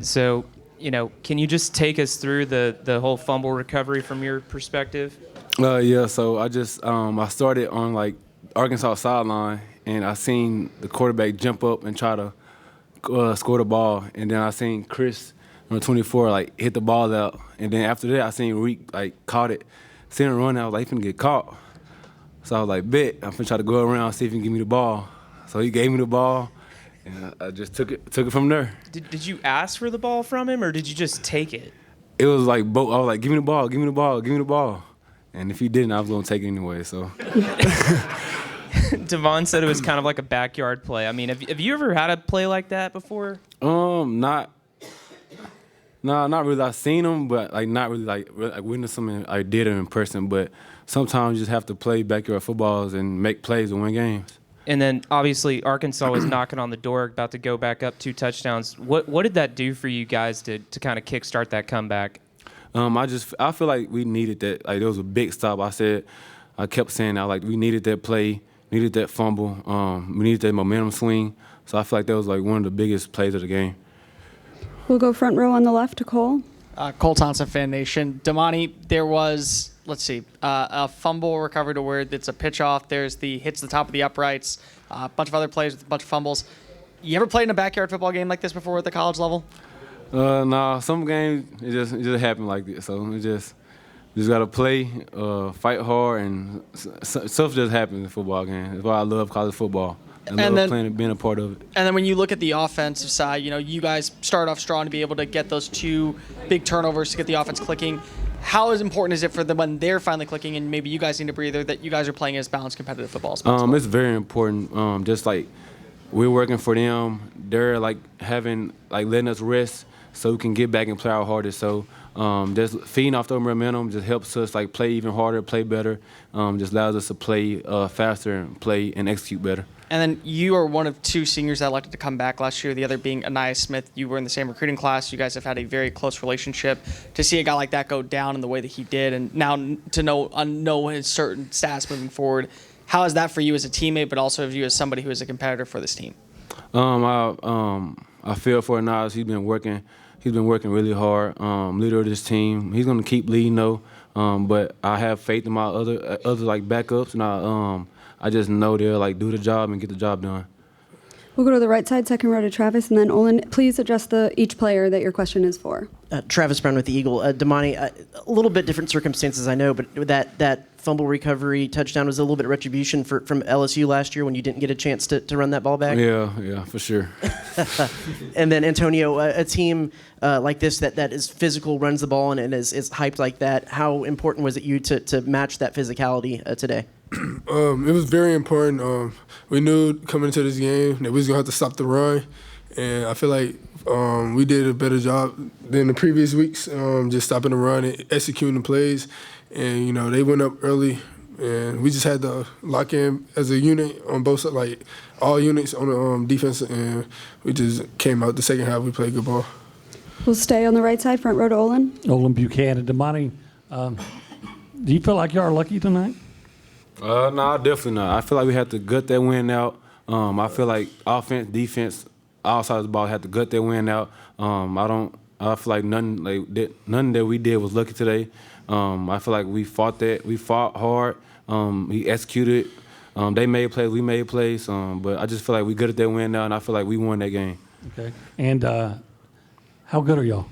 So, can you just take us through the whole fumble recovery from your perspective? Yeah. So I started on like Arkansas sideline, and I seen the quarterback jump up and try to score the ball, and then I seen Chris, number 24, like hit the ball out, and then after that I seen Reek like caught it, seen him run. I was like, he finna get caught. So I was like, bet I'm finna try to go around see if he can give me the ball. So he gave me the ball. And I just took it from there. Did you ask for the ball from him, or did you just take it? It was like both. I was like, give me the ball, give me the ball, give me the ball. And if he didn't, I was gonna take it anyway. So. Devon said it was kind of like a backyard play. I mean, have you ever had a play like that before? Not really. I've seen them, but like not really like witnessed them and I did them in person. But sometimes you just have to play backyard footballs and make plays and win games. And then, obviously, Arkansas was knocking on the door, about to go back up 2 touchdowns. What did that do for you guys to kind of kickstart that comeback? I feel like we needed that. Like, there was a big stop. I kept saying that, like, we needed that play, needed that fumble, we needed that momentum swing. So I feel like that was, like, one of the biggest plays of the game. We'll go front row on the left to Cole. Cole Thompson, Fan Nation. Demani, there was, a fumble recovery to where it's a pitch off. There's the hits the top of the uprights, a bunch of other plays with a bunch of fumbles. You ever played in a backyard football game like this before at the college level? Nah, some games it just happened like this. So it just gotta play, fight hard, and stuff just happens in football games. That's why I love college football. I love being a part of it. And then when you look at the offensive side, you guys start off strong to be able to get those 2 big turnovers to get the offense clicking. How important is it for them when they're finally clicking and maybe you guys need a breather that you guys are playing as balanced competitive football as possible? It's very important. Just like we're working for them, they're like letting us rest so we can get back and play our hardest. So just feeding off the momentum just helps us like play even harder, play better. Just allows us to play faster and play and execute better. And then you are one of 2 seniors that elected to come back last year, the other being Anais Smith. You were in the same recruiting class. You guys have had a very close relationship. To see a guy like that go down in the way that he did and now to know his certain stats moving forward, how is that for you as a teammate, but also for you as somebody who is a competitor for this team? I feel for Anais. He's been working really hard. Leader of this team. He's going to keep leading though. But I have faith in my other like backups, and I just know they'll like do the job and get the job done. We'll go to the right side, second row to Travis, and then Olin. Please address each player that your question is for. Travis Brown with the Eagle. Demani, a little bit different circumstances, I know, but that fumble recovery touchdown was a little bit of retribution from LSU last year when you didn't get a chance to run that ball back. Yeah, for sure. And then Antonio, a team like this that is physical, runs the ball, and is hyped like that. How important was it you to match that physicality today? It was very important. We knew coming into this game that we was going to have to stop the run, and I feel like we did a better job than the previous weeks, just stopping the run and executing the plays. And, they went up early, and we just had to lock in as a unit on both sides, like all units on the defense, and we just came out the second half. We played good ball. We'll stay on the right side, front row to Olin. Olin Buchanan. Demani, do you feel like you are lucky tonight? No, definitely not. I feel like we had to gut that win out. I feel like offense, defense, all sides of the ball had to gut that win out. I feel like nothing that we did was lucky today. I feel like we fought hard. We executed. They made plays, we made plays. But I just feel like we gutted that win out, and I feel like we won that game. Okay. And how good are y'all?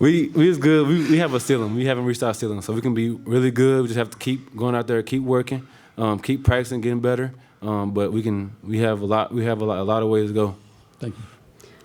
We was good. We have a ceiling. We haven't reached our ceiling, so we can be really good. We just have to keep going out there, keep working, keep practicing, getting better. But we have a lot of ways to go. Thank you.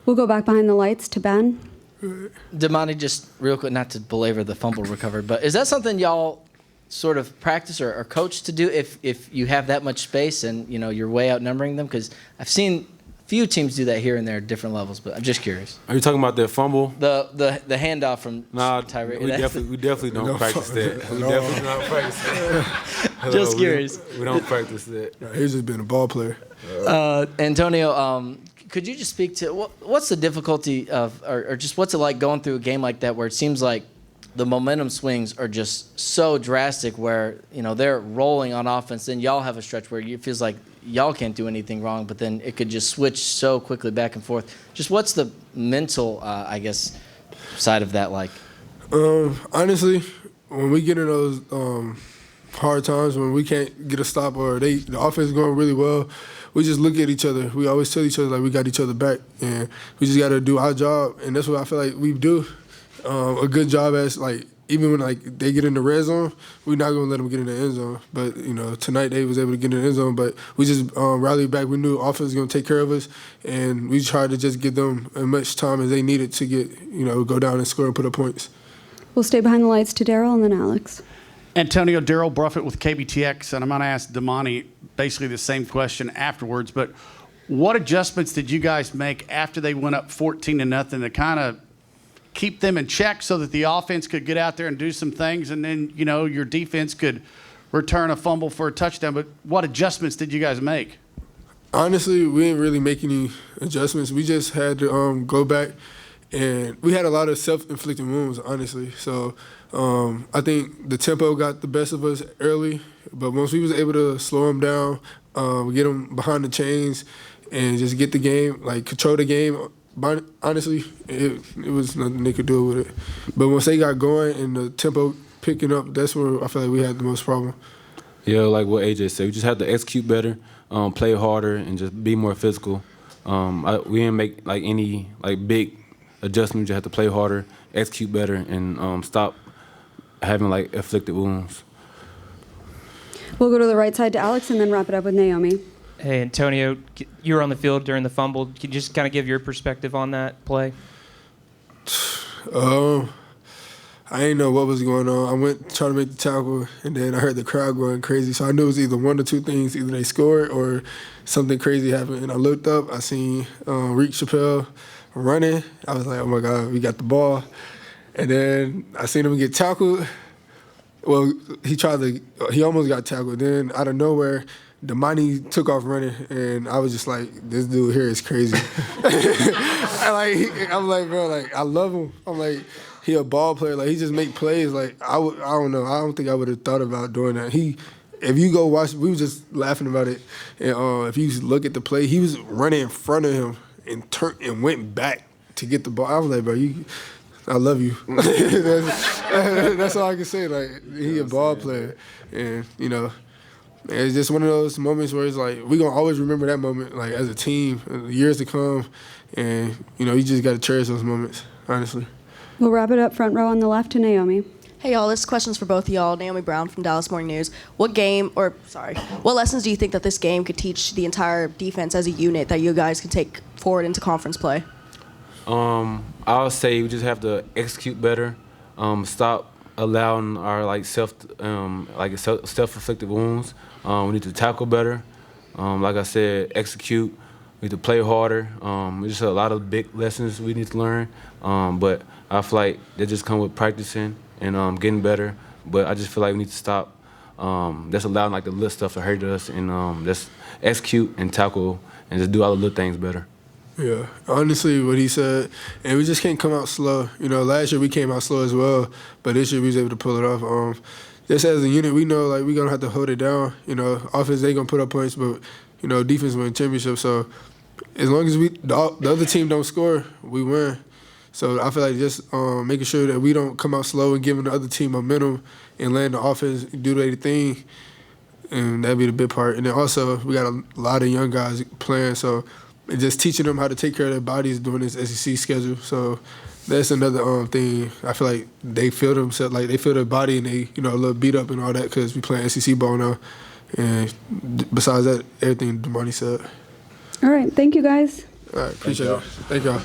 We'll go back behind the lights to Ben. Demani, just real quick, not to belabor the fumble recovery, but is that something y'all sort of practice or coach to do if you have that much space and you're way outnumbering them? Because I've seen few teams do that here and there at different levels, but I'm just curious. Are you talking about the fumble? The handoff from Tyree. We definitely don't practice that. We definitely don't practice that. Just curious. We don't practice that. He's just been a ball player. Antonio, could you just speak to what's the difficulty of, or just what's it like going through a game like that where it seems like the momentum swings are just so drastic where, you know, they're rolling on offense. Then y'all have a stretch where it feels like y'all can't do anything wrong, but then it could just switch so quickly back and forth. Just what's the mental, I guess, side of that like? Honestly, when we get in those hard times when we can't get a stop or the offense is going really well, we just look at each other. We always tell each other like we got each other back, and we just got to do our job, and that's what I feel like we do a good job as, like, even when like they get in the red zone, we're not gonna let them get in the end zone. But you know, tonight they was able to get in the end zone, but we just rallied back. We knew offense was gonna take care of us, and we tried to just give them as much time as they needed to get, you know, go down and score and put up points. We'll stay behind the lights to Daryl and then Alex. Antonio, Daryl Bruffett with KBTX, and I'm going to ask Demani basically the same question afterwards, but what adjustments did you guys make after they went up 14-0 to kind of keep them in check so that the offense could get out there and do some things, and then, you know, your defense could return a fumble for a touchdown? But what adjustments did you guys make? Honestly, we didn't really make any adjustments. We just had to go back, and we had a lot of self-inflicted wounds, honestly. So I think the tempo got the best of us early, but once we was able to slow them down, get them behind the chains, and just get the game, like control the game, honestly, it was nothing they could do with it. But once they got going and the tempo picking up, that's where I feel like we had the most problem. Yeah, like what AJ said, we just had to execute better, play harder, and just be more physical. We didn't make like any like big adjustments. We just had to play harder, execute better, and stop having like afflicted wounds. We'll go to the right side to Alex and then wrap it up with Naomi. Hey, Antonio, you were on the field during the fumble. Can you just kind of give your perspective on that play? I didn't know what was going on. I went trying to make the tackle, and then I heard the crowd going crazy. So I knew it was either one or two things. Either they scored or something crazy happened. And I looked up. I seen Reek Chappelle running. I was like, oh, my God, we got the ball. And then I seen him get tackled. Well, he almost got tackled. Then out of nowhere, Demani took off running, and I was just like, this dude here is crazy. I'm like, bro, like, I love him. I'm like, he a ball player. Like, he just make plays. Like, I don't know. I don't think I would have thought about doing that. If you go watch, we were just laughing about it. And if you look at the play, he was running in front of him and turned and went back to get the ball. I was like, bro, I love you. That's all I can say. Like, he a ball player, and you know, it's just one of those moments where it's like we gonna always remember that moment, like as a team, years to come, and you know, you just gotta cherish those moments, honestly. We'll wrap it up front row on the left to Naomi. Hey y'all, this question's for both of y'all. Naomi Brown from Dallas Morning News. What lessons do you think that this game could teach the entire defense as a unit that you guys can take forward into conference play? I'll say we just have to execute better, stop allowing our self-inflicted wounds. We need to tackle better. Like I said, execute. We need to play harder. There's just a lot of big lessons we need to learn. But I feel like they just come with practicing and getting better. But I just feel like we need to stop just allowing like the little stuff to hurt us, and just execute and tackle and just do all the little things better. Yeah, honestly, what he said, and we just can't come out slow. You know, last year we came out slow as well, but this year we was able to pull it off. Just as a unit, we know like we're gonna have to hold it down. You know, offense they gonna put up points, but you know, defense win championships. So as long as the other team don't score, we win. So I feel like just making sure that we don't come out slow and giving the other team momentum and letting the offense do their thing, and that'd be the big part. And then also we got a lot of young guys playing, so. And just teaching them how to take care of their bodies during this SEC schedule. So that's another thing. I feel like they feel themselves, like they feel their body and they, you know, a little beat up and all that because we playing SEC ball now. And besides that, everything Demani said. All right. Thank you, guys. All right. Appreciate it. Thank y'all.